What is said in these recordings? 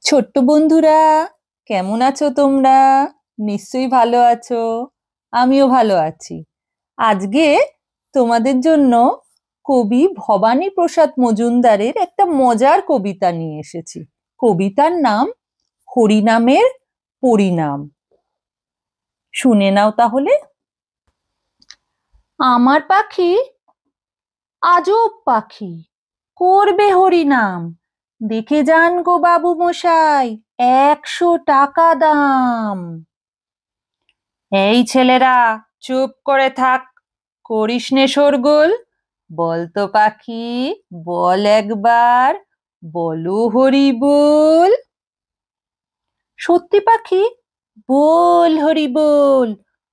ছোট্ট বন্ধুরা, কেমন আছো তোমরা? নিশ্চয়ই ভালো আছো। আমিও ভালো আছি। আজকে তোমাদের জন্য কবি ভবানী প্রসাদ মজুমদারের একটা মজার কবিতা নিয়ে এসেছি। কবিতার নাম হরিনামের পরিণাম। শুনে নাও তাহলে। আমার পাখি আজব পাখি, করবে হরিনাম। দেখে যান গো বাবু মশাই, 100 টাকা দাম। এই ছেলেরা, চুপ করে থাক, করিস নে শোরগোল। বলতো পাখি, বল একবার, বলো হরি বল। সত্যি পাখি বল হরি বল,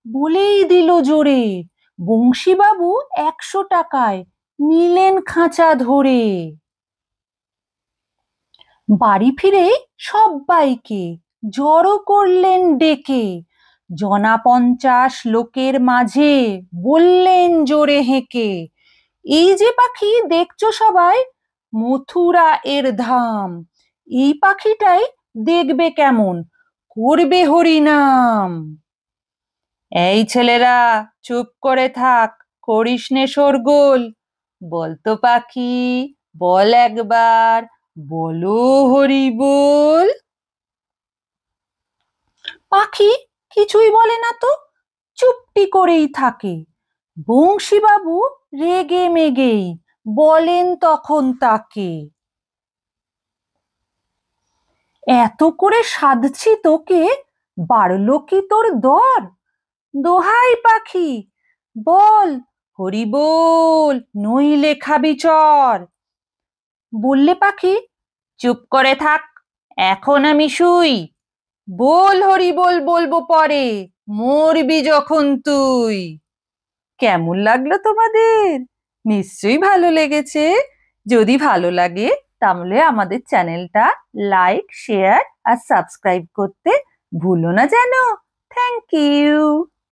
বলেই দিল জোরে। বংশীবাবু 100 টাকায় নিলেন খাঁচা ধরে। বাড়ি ফিরে সব্বাইকে জড়ো করলেন ডেকে। জনা 50 লোকের মাঝে বললেন জোরে হেঁকে, এই যে পাখি দেখছো সবাই, মথুরা এর ধাম। এই পাখিটাই দেখবে কেমন, করবে হরিনাম। এই ছেলেরা, চুপ করে থাক, করিস নে শোরগোল। বলতো পাখি, বল একবার, বলো হরি বল। পাখি কিছুই বলে না তো, চুপটি করেই থাকে। বংশীবাবু রেগে মেগেই বলেন তখন তাকে, এত করে সাধছি তোকে, বাড়লো কি তোর দর? দোহাই পাখি, বল হরি বল, নইলে খাবি চর। বললে পাখি, চুপ করে থাক, এখন আমি শুই। বল হরি বল বলবো পরে, মরবি যখন তুই। কেমন লাগলো তোমাদের? নিশ্চয়ই ভালো লেগেছে। যদি ভালো লাগে তাহলে আমাদের চ্যানেলটা লাইক, শেয়ার আর সাবস্ক্রাইব করতে ভুলো না যেন। Thank you.